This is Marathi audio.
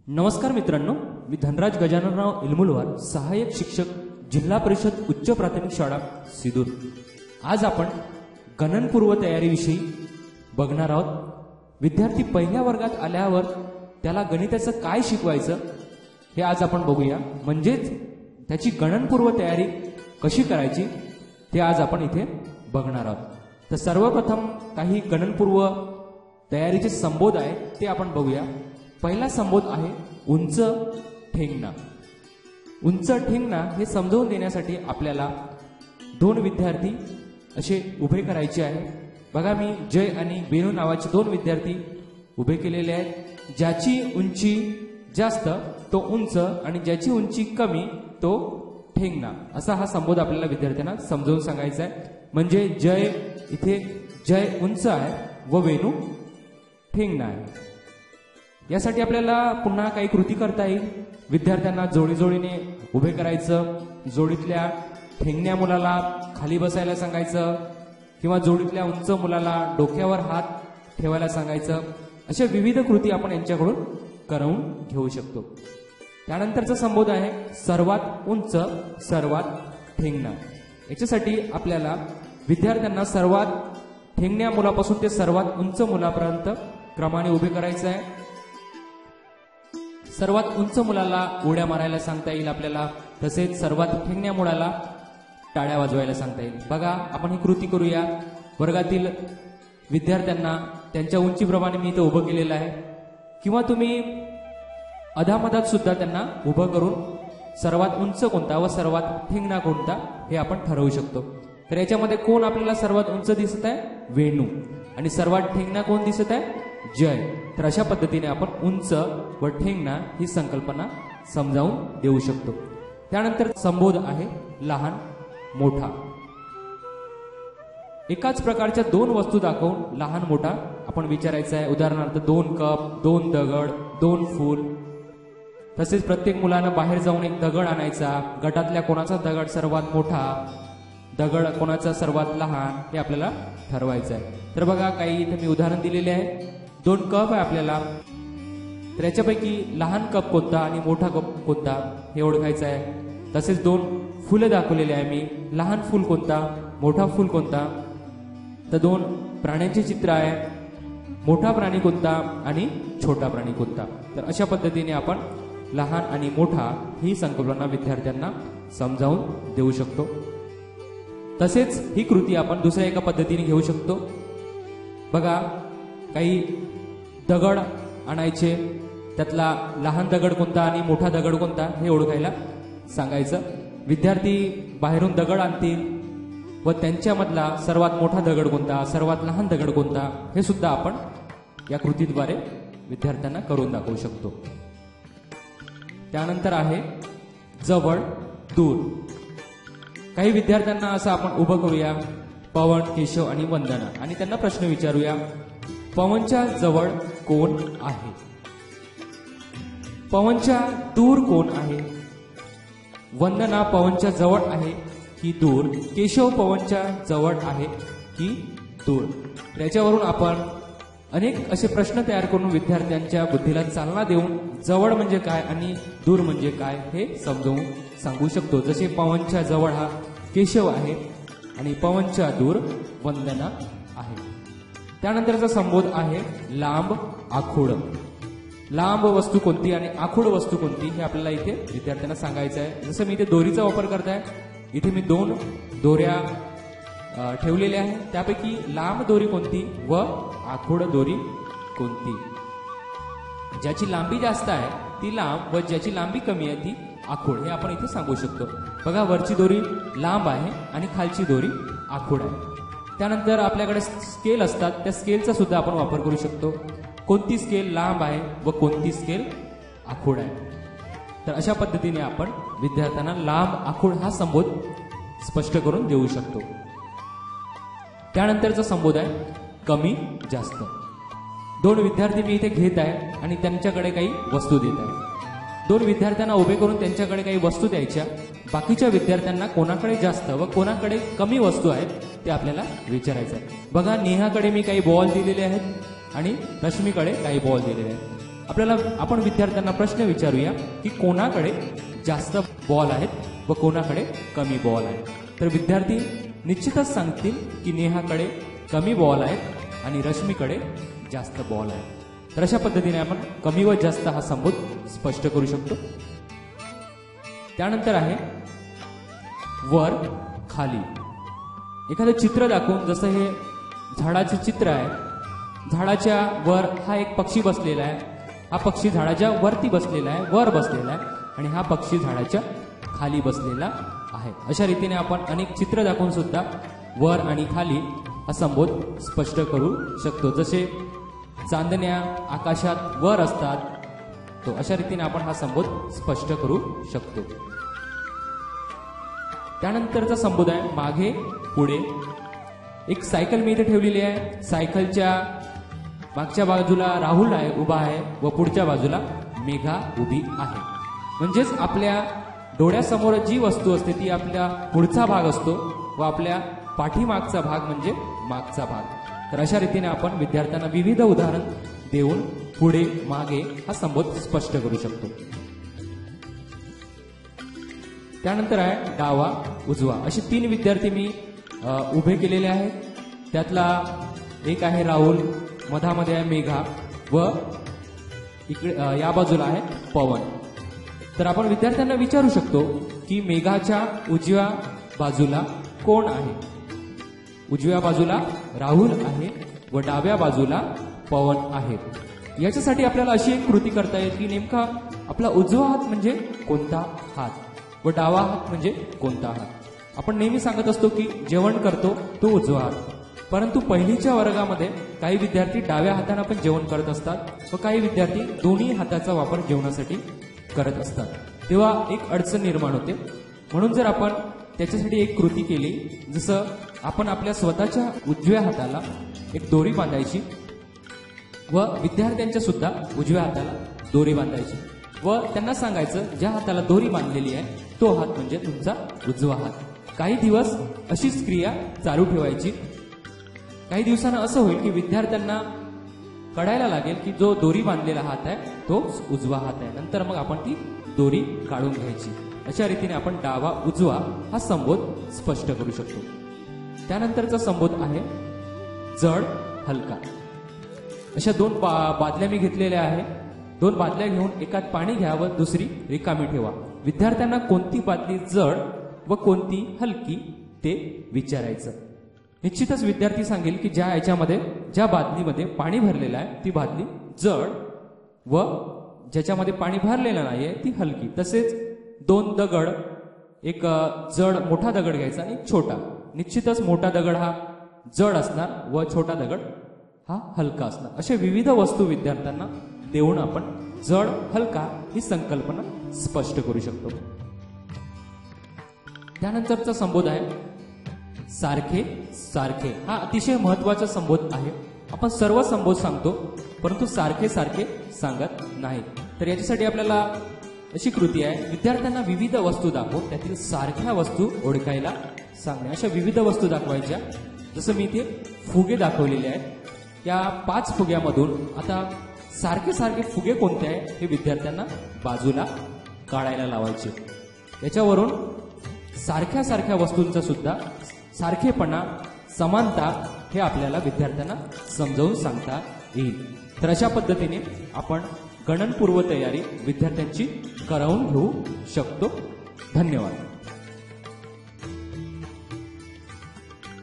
नमस्कार मित्रांनो, मी धनराज गजाननराव इलमुलवार, सहाय्यक शिक्षक, जिल्हा परिषद उच्च प्राथमिक शाळा सिदूर। आज आपण गणनपूर्व तयारीविषयी बघणार आहोत। विद्यार्थी पहिल्या वर्गात आल्यावर त्याला गणिताचं काय शिकवायचं हे आज आपण बघूया, म्हणजेच त्याची गणनपूर्व तयारी कशी करायची ते आज आपण इथे बघणार आहोत। तर सर्वप्रथम काही गणनपूर्व तयारीचे संबोध आहेत ते आपण बघूया। पहिला संबोध आहे उंच ठेंगणा। उंच ठेंगणा हे समजावून देण्यासाठी आपल्याला दोन विद्यार्थी असे उभे करायचे आहे। बघा, मी जय आणि बेनू नावाचे दोन विद्यार्थी उभे केलेले आहेत। ज्याची उंची जास्त तो उंच आणि ज्याची उंची कमी तो ठेंगणा, असा हा संबोध आपल्याला विद्यार्थ्यांना समजावून सांगायचा आहे। म्हणजे जय इथे जय उंच आहे व वेणू ठेंगणा आहे। यासाठी आपल्याला पुन्हा काही कृती करता येईल। विद्यार्थ्यांना जोडीजोडीने उभे करायचं, जोडीतल्या ठेंगण्या मुलाला खाली बसायला सांगायचं किंवा जोडीतल्या उंच मुलाला डोक्यावर हात ठेवायला सांगायचं। अशा विविध कृती आपण यांच्याकडून करवून घेऊ शकतो। त्यानंतरचा संबोध आहे सर्वात उंच सर्वात ठेंगणा। याच्यासाठी आपल्याला विद्यार्थ्यांना सर्वात ठेंगण्या मुलापासून ते सर्वात उंच मुलापर्यंत क्रमाने उभे करायचं आहे। सर्वात उंच मुलाला उड्या मारायला सांगता येईल आपल्याला, तसेच सर्वात ठेंगण्या मुलाला टाळ्या वाजवायला सांगता येईल। बघा, आपण ही कृती करूया। वर्गातील विद्यार्थ्यांना त्यांच्या उंचीप्रमाणे मी इथे उभं केलेलं आहे, किंवा तुम्ही अधामधात सुद्धा त्यांना उभं करून सर्वात उंच कोणता व सर्वात ठेंगणा कोणता हे आपण ठरवू शकतो। तर याच्यामध्ये कोण आपल्याला सर्वात उंच दिसत आहे? वेणू। आणि सर्वात ठेंगणा कोण दिसत आहे? जय। तर अशा पद्धतीने आपण उंच व ठेंगणा ही संकल्पना समजावून देऊ शकतो। त्यानंतर संबोध आहे लहान मोठा। एकाच प्रकारच्या दोन वस्तू दाखवून लहान मोठा आपण विचारायचा आहे। उदाहरणार्थ 2 कप, 2 दगड, 2 फूल। तसेच प्रत्येक मुलानं बाहेर जाऊन एक दगड आणायचा। गटातल्या कोणाचा दगड सर्वात मोठा, दगड कोणाचा सर्वात लहान हे आपल्याला ठरवायचं आहे। तर बघा, काही इथे मी उदाहरण दिलेले आहे। 2 कप आहे आपल्याला, तर याच्यापैकी लहान कप कोणता आणि मोठा कप कोणता हे ओळखायचं आहे। तसेच 2 फुलं दाखवलेले आहे मी, लहान फूल कोणता, मोठा फूल कोणता। तर 2 प्राण्यांचे चित्र आहे, मोठा प्राणी कोणता आणि छोटा प्राणी कोणता। तर अशा पद्धतीने आपण लहान आणि मोठा ही संकल्पना विद्यार्थ्यांना समजावून देऊ शकतो। तसेच ही कृती आपण दुसऱ्या एका पद्धतीने घेऊ शकतो। बघा, काही दगड आणायचे, त्यातला लहान दगड कोणता आणि मोठा दगड कोणता हे ओळखायला सांगायचं। विद्यार्थी बाहेरून दगड आणतील व त्यांच्यामधला सर्वात मोठा दगड कोणता, सर्वात लहान दगड कोणता हे सुद्धा आपण या कृतीद्वारे विद्यार्थ्यांना करून दाखवू शकतो। त्यानंतर आहे जवळ दूर। काही विद्यार्थ्यांना असं आपण उभं करूया, पवन, केशव आणि वंदना, आणि त्यांना प्रश्न विचारूया। पवनच्या जवळ कोण आहे? पवनच्या दूर कोण आहे? वंदना पवनच्या जवळ आहे की दूर? केशव पवनच्या जवळ आहे की दूर? त्याच्यावरून आपण अनेक असे प्रश्न तयार करून विद्यार्थ्यांच्या बुद्धीला चालना देऊन जवळ म्हणजे काय आणि दूर म्हणजे काय हे समजावून सांगू शकतो। जसे पवनच्या जवळ हा केशव आहे आणि पवनच्या दूर वंदना आहे। त्यानंतरचा संबोध आहे लांब आखूड। लांब वस्तू कोणती आणि आखूड वस्तू कोणती हे आपल्याला इथे विद्यार्थ्यांना सांगायचं आहे। जसं मी इथे दोरीचा वापर करताय, इथे मी 2 दोऱ्या ठेवलेल्या आहेत, त्यापैकी लांब दोरी कोणती व आखूड दोरी कोणती? ज्याची लांबी जास्त आहे ती लांब व ज्याची लांबी कमी आहे ती आखूड, हे आपण इथे सांगू शकतो। बघा, वरची दोरी लांब आहे आणि खालची दोरी आखूड आहे। त्यानंतर आपल्याकडे स्केल असतात, त्या स्केलचा सुद्धा आपण वापर करू शकतो। कोणती स्केल लांब आहे व कोणती स्केल आखूड आहे? तर अशा पद्धतीने आपण विद्यार्थ्यांना लांब आखूड हा संबोध स्पष्ट करून देऊ शकतो। त्यानंतरचा संबोध आहे कमी जास्त। 2 विद्यार्थी मी इथे घेत आहे आणि त्यांच्याकडे काही वस्तू देत आहे। 2 विद्यार्थ्यांना उभे करून त्यांच्याकडे काही वस्तू द्यायच्या। बाकीच्या विद्यार्थ्यांना कोणाकडे जास्त व कोणाकडे कमी वस्तू आहेत ते आपल्याला विचारायचं आहे। बघा, नेहाकडे मी काही बॉल दिलेले आहेत आणि रश्मीकडे काही बॉल दिलेले आहेत। आपण विद्यार्थ्यांना प्रश्न विचारूया की कोणाकडे जास्त बॉल आहेत व कोणाकडे कमी बॉल आहेत. तर विद्यार्थी निश्चितच सांगतील की नेहाकडे कमी बॉल आहेत आणि रश्मीकडे जास्त बॉल आहेत. तर अशा पद्धतीने आपण कमी व जास्त हा संबोध स्पष्ट करू शकतो. त्यानंतर आहे वर खाली. एखादं चित्र दाखवून, जसं हे झाडाचे चित्र आहे, झाडाच्या वर हा एक पक्षी बसलेला आहे, हा पक्षी झाडाच्या वरती बसलेला आहे, वर बसलेला आहे, आणि हा पक्षी झाडाच्या खाली बसलेला आहे. अशा रीतीने आपण अनेक चित्र दाखवून सुद्धा वर आणि खाली हा संबोध स्पष्ट करू शकतो. जसे चांदण्या आकाशात वर असतात, तो अशा रीतीने आपण हा संबोध स्पष्ट करू शकतो. त्यानंतरचा संबोध आहे मागे पुढे. एक सायकल मी इथे ठेवलेली आहे. सायकलच्या मागच्या बाजूला राहुल आहे, उभा आहे, व पुढच्या बाजूला मेघा उभी आहे. म्हणजेच आपल्या डोळ्यासमोर जी वस्तू असते ती आपल्या पुढचा भाग असतो व आपल्या पाठीमागचा भाग म्हणजे मागचा भाग. तर अशा रीतीने आपण विद्यार्थ्यांना विविध उदाहरण देऊन पुढे मागे हा संबोध स्पष्ट करू शकतो. त्यानंतर आहे डावा उजवा. असे 3 विद्यार्थी मी उभे केलेले आहेत. त्यातला एक आहे राहुल, मधामध्ये आहे मेघा व इकडे या बाजूला आहे पवन. तर आपण विद्यार्थ्यांना विचारू शकतो की मेघाच्या उजव्या बाजूला कोण आहे. उजव्या बाजूला राहुल आहे व डाव्या बाजूला पवन आहे. याच्यासाठी आपल्याला अशी एक कृती करता येईल की नेमका आपला उजवा हात म्हणजे कोणता हात व डावा हात म्हणजे कोणता हात. आपण नेहमी सांगत असतो की जेवण करतो तो उजवा हात, परंतु पहिलीच्या वर्गामध्ये काही विद्यार्थी डाव्या हाताने पण जेवण करत असतात व काही विद्यार्थी दोन्ही हाताचा वापर जेवणासाठी करत असतात. तेव्हा एक अडचण निर्माण होते. म्हणून जर आपण त्याच्यासाठी एक कृती केली, जसं आपण आपल्या स्वतःच्या उजव्या हाताला एक दोरी बांधायची व विद्यार्थ्यांच्या सुद्धा उजव्या हाताला दोरी बांधायची व त्यांना सांगायचं ज्या हाताला दोरी बांधलेली आहे तो हात म्हणजे तुमचा उजवा हात. काही दिवस अशीच क्रिया चालू ठेवायची. काही दिवसांना असं होईल की विद्यार्थ्यांना कळायला लागेल की जो दोरी बांधलेला हात आहे तो उजवा हात आहे. नंतर मग आपण ती दोरी काढून घ्यायची. अशा रीतीने आपण डावा उजवा हा संबोध स्पष्ट करू शकतो. त्यानंतरचा संबोध आहे जड हलका. अशा 2 बादल्या मी घेतलेल्या आहे. 2 बादल्या घेऊन एकात पाणी घ्या व दुसरी रिकामी ठेवा. विद्यार्थ्यांना कोणती बादली जड व कोणती हलकी ते विचारायचं. निश्चितच विद्यार्थी सांगेल की ज्या बादलीमध्ये पाणी भरलेलं आहे ती बादली जड व ज्याच्यामध्ये पाणी भरलेलं नाहीये ती हलकी. तसेच 2 दगड, एक जड मोठा दगड घ्यायचा आणि एक छोटा. निश्चितच मोठा दगड हा जड असणार व छोटा दगड हा हलका असणार. अशा विविध वस्तू विद्यार्थ्यांना देऊन आपण जड हलका ही संकल्पना स्पष्ट करू शकतो. त्यानंतरचा संबोध आहे सारखे सारखे. हा अतिशय महत्वाचा संबोध आहे. आपण सर्व संबोध सांगतो परंतु सारखे सारखे सांगत नाही. तर याच्यासाठी आपल्याला अशी कृती आहे, विद्यार्थ्यांना विविध वस्तू दाखवून त्यातील सारख्या वस्तू ओळखायला सांगणे. अशा विविध वस्तू दाखवायच्या. जसं मी इथे फुगे दाखवलेले आहेत. या 5 फुग्यामधून आता सारखे सारखे फुगे कोणते आहे हे विद्यार्थ्यांना बाजूला काढायला लावायचे. याच्यावरून सारख्या सारख्या वस्तूंचा सुद्धा सारखेपणा, समानता हे आपल्याला विद्यार्थ्यांना समजावून सांगता येईल. तर अशा पद्धतीने आपण गणनपूर्व तयारी विद्यार्थ्यांची करावून घेऊ शकतो. धन्यवाद.